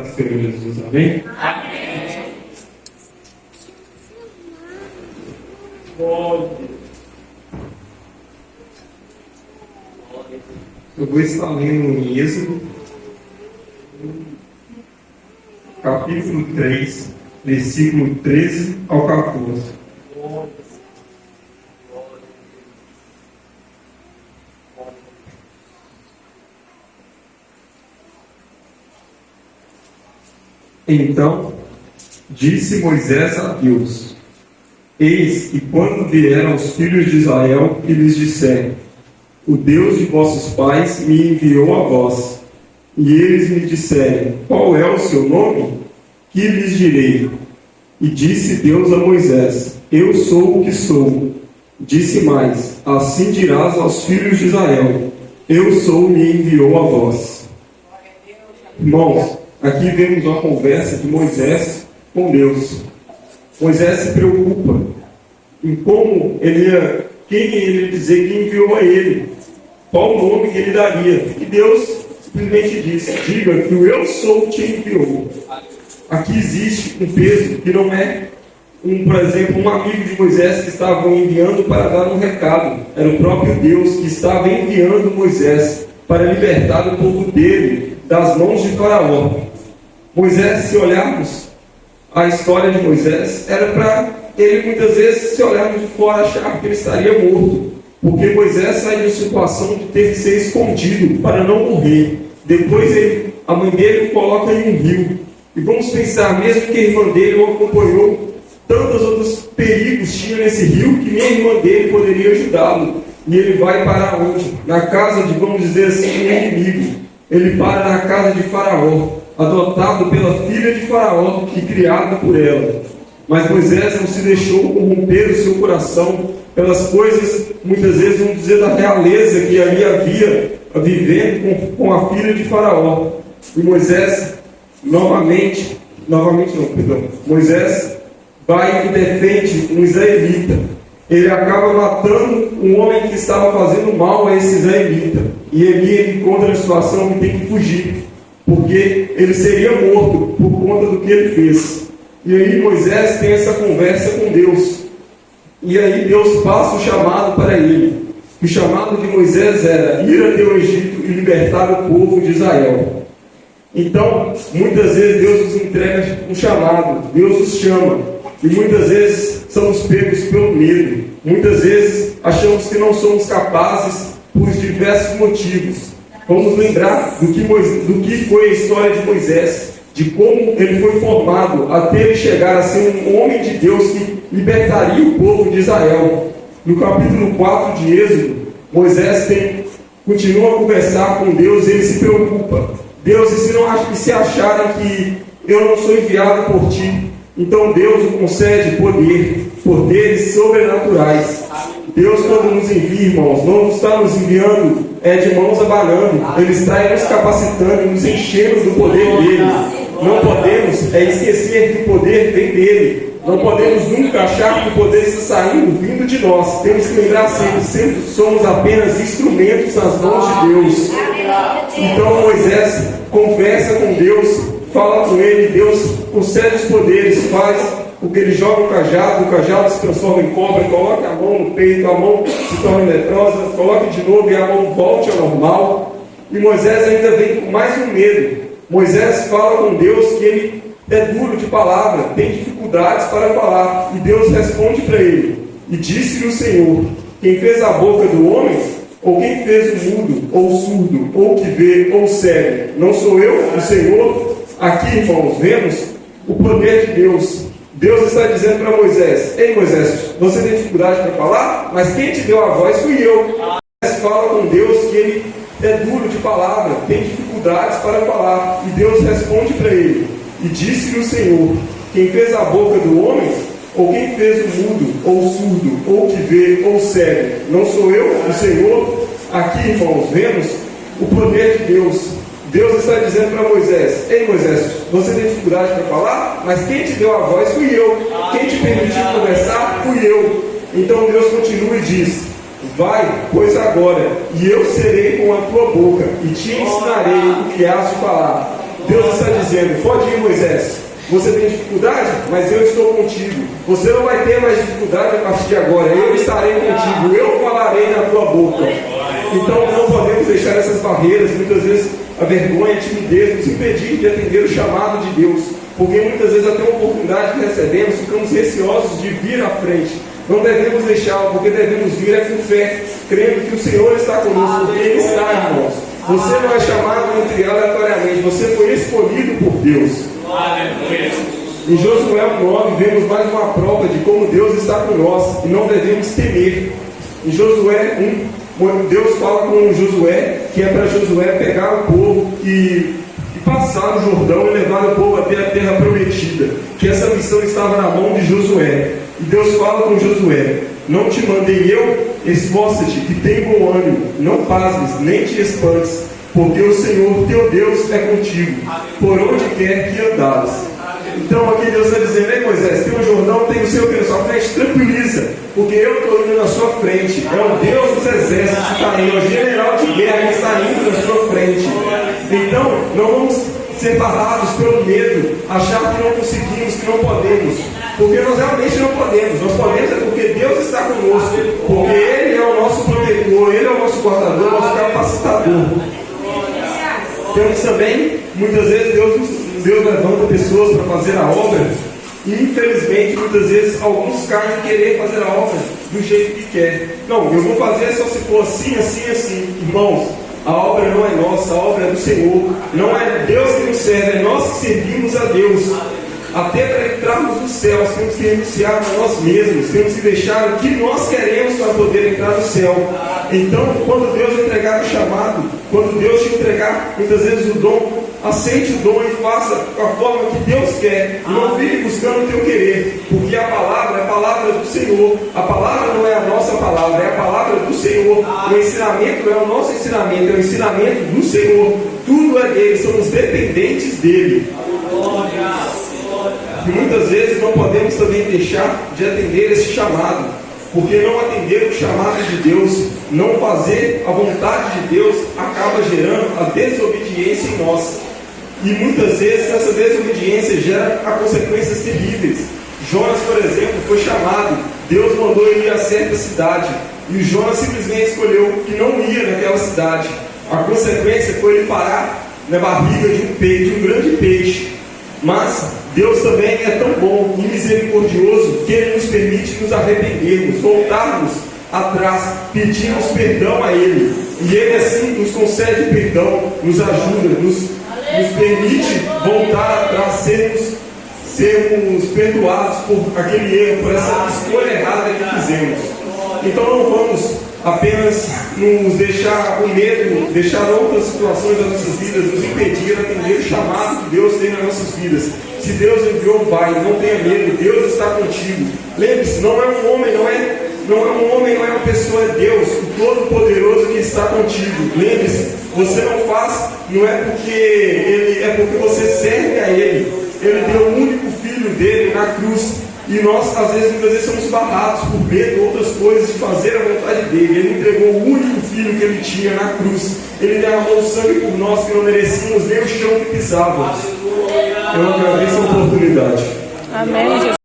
Senhor Jesus, amém? Amém. Eu vou estar lendo em Êxodo, capítulo 3, versículo 13 ao 14. Então disse Moisés a Deus: Eis que quando vieram os filhos de Israel e lhes disserem: O Deus de vossos pais me enviou a vós, e eles me disserem: Qual é o seu nome? Que lhes direi? E disse Deus a Moisés: Eu sou o que sou. Disse mais: Assim dirás aos filhos de Israel: Eu sou, me enviou a vós. Irmãos, aqui vemos uma conversa de Moisés com Deus. Moisés se preocupa em como quem ele ia dizer que enviou a ele, qual o nome que ele daria. E Deus simplesmente disse: diga que o eu sou te enviou. Aqui existe um peso que não é, por exemplo, um amigo de Moisés que estava enviando para dar um recado. Era o próprio Deus que estava enviando Moisés para libertar o povo dele das mãos de Faraó. Moisés, se olharmos a história de Moisés, era para ele muitas vezes, se olharmos de fora, achar que ele estaria morto, porque Moisés saiu de situação de ter que ser escondido para não morrer. Depois a mãe dele o coloca em um rio, e vamos pensar, mesmo que a irmã dele o acompanhou, tantos outros perigos tinha nesse rio que nem a irmã dele poderia ajudá-lo. E ele vai para onde? Na casa de, vamos dizer assim, um inimigo. Ele para na casa de Faraó, adotado pela filha de Faraó e criado por ela. Mas Moisés não se deixou corromper o seu coração pelas coisas, muitas vezes vamos dizer, da realeza que ali havia, vivendo com a filha de Faraó. E Moisés, Moisés vai e defende um israelita. Ele acaba matando um homem que estava fazendo mal a esse israelita. E ele encontra a situação e tem que fugir, porque ele seria morto por conta do que ele fez. E aí Moisés tem essa conversa com Deus. E aí Deus passa o chamado para ele. O chamado de Moisés era ir até o Egito e libertar o povo de Israel. Então, muitas vezes Deus nos entrega um chamado, Deus nos chama. E muitas vezes somos pegos pelo medo. Muitas vezes achamos que não somos capazes por diversos motivos. Vamos lembrar do que foi a história de Moisés, de como ele foi formado até ele chegar a ser um homem de Deus que libertaria o povo de Israel. No capítulo 4 de Êxodo, Moisés continua a conversar com Deus e ele se preocupa. Deus, e se acharem que eu não sou enviado por ti? Então Deus nos concede poderes sobrenaturais. Deus, quando nos envia, irmãos, não está nos enviando de mãos abanando. Ele está nos capacitando e nos enchendo do poder dele. Não podemos esquecer que o poder vem dele. Não podemos nunca achar que o poder está saindo, vindo de nós. Temos que lembrar sempre somos apenas instrumentos nas mãos de Deus. Então Moisés conversa com Deus, fala com ele, Deus concede os poderes, faz o que ele joga o cajado se transforma em cobra, coloca a mão no peito, a mão se torna leprosa, coloca de novo e a mão volte ao normal. E Moisés ainda vem com mais um medo. Moisés fala com Deus que ele é duro de palavra, tem dificuldades para falar, e Deus responde para ele: E disse-lhe o Senhor: Quem fez a boca do homem? Ou quem fez o mudo, ou o surdo, ou o que vê, ou o cego? Não sou eu, o Senhor? Aqui, irmãos, vemos o poder de Deus. Deus está dizendo para Moisés: Ei Moisés, você tem dificuldade para falar? Mas quem te deu a voz fui eu. Moisés fala com Deus que ele é duro de palavra, tem dificuldades para falar, e Deus responde para ele: E disse-lhe o Senhor: Quem fez a boca do homem? Ou quem fez o mudo, ou o surdo, ou o que vê, ou o cego? Não sou eu, o Senhor? Aqui, irmãos, vemos o poder de Deus. Deus está dizendo para Moisés: Ei Moisés, você tem dificuldade para falar? Mas quem te deu a voz fui eu. Quem te permitiu conversar fui eu. Então Deus continua e diz: Vai, pois agora, e eu serei com a tua boca, e te ensinarei o que has de falar. Deus está dizendo: pode ir, Moisés. Você tem dificuldade, mas eu estou contigo. Você não vai ter mais dificuldade a partir de agora. Eu estarei contigo. Eu falarei na tua boca. Então não podemos deixar essas barreiras, muitas vezes a vergonha, a timidez, nos impedir de atender o chamado de Deus. Porque muitas vezes até uma oportunidade que recebemos, ficamos receosos de vir à frente. Não devemos deixá-lo, porque devemos vir com fé, crendo que o Senhor está conosco, porque Ele está, irmãos. Você não é chamado entre aleatoriamente, você foi escolhido por Deus. Em Josué 9 vemos mais uma prova de como Deus está com nós e não devemos temer. Em Josué 1, Deus fala com Josué que é para Josué pegar o povo e passar no Jordão e levar o povo até a terra prometida, que essa missão estava na mão de Josué. E Deus fala com Josué: não te mandei eu? Esforça-te, que tem bom ânimo, não pasmes, nem te espantes, porque o Senhor teu Deus é contigo, por onde quer que andares. Então aqui Deus está dizendo: ei Moisés, tem um Jordão, tem o seu que na sua frente, tranquiliza, porque eu estou indo na sua frente. É o Deus dos exércitos que está indo, é o general de guerra que está indo na sua frente. Então não vamos ser barrados pelo medo, achar que não conseguimos, que não podemos, porque nós realmente não podemos. Nós podemos é porque Deus está conosco, porque Ele é o nosso protetor, Ele é o nosso guardador, o nosso capacitador. Temos também, muitas vezes, Deus levanta pessoas para fazer a obra, e infelizmente, muitas vezes, alguns caem em querer fazer a obra do jeito que quer. Não, eu vou fazer só se for assim, assim, assim. Irmãos, a obra não é nossa, a obra é do Senhor. Não é Deus que nos serve, é nós que servimos a Deus. Até para entrarmos nos céus, temos que renunciar a nós mesmos, temos que deixar o que nós queremos para poder entrar no céu. Então, quando Deus entregar o chamado, quando Deus te entregar muitas vezes o dom, aceite o dom e faça a forma que Deus quer. E não fique buscando o teu querer, porque a palavra é a palavra do Senhor. A palavra não é a nossa palavra, é a palavra do Senhor. O ensinamento não é o nosso ensinamento, é o ensinamento do Senhor. Tudo é dele, somos dependentes dele. E muitas vezes não podemos também deixar de atender esse chamado, porque não atender o chamado de Deus, não fazer a vontade de Deus, acaba gerando a desobediência em nós. E muitas vezes essa desobediência gera consequências terríveis. Jonas, por exemplo, foi chamado, Deus mandou ele ir a certa cidade, e Jonas simplesmente escolheu que não ia naquela cidade. A consequência foi ele parar na barriga de um peixe, de um grande peixe. Mas Deus também é tão bom e misericordioso que Ele nos permite nos arrependermos, voltarmos atrás, pedirmos perdão a Ele. E Ele assim nos concede perdão, nos ajuda, nos permite voltar atrás, sermos perdoados por aquele erro, por essa escolha errada que fizemos. Então não vamos apenas nos deixar com medo, deixar outras situações das nossas vidas nos impedir de atender o chamado que Deus tem nas nossas vidas. Se Deus enviou, vai, não tenha medo, Deus está contigo. Lembre-se, não é um homem, não é uma pessoa, é Deus, o Todo-Poderoso que está contigo. Lembre-se, você não faz, não é porque Ele, é porque você serve a Ele. Ele deu o único filho dele na cruz. E nós, às vezes, muitas vezes somos barrados por medo, outras coisas, de fazer a vontade dele. Ele entregou o único filho que ele tinha na cruz. Ele derramou o sangue por nós que não merecíamos nem o chão que pisávamos. Eu agradeço a oportunidade. Amém, Jesus.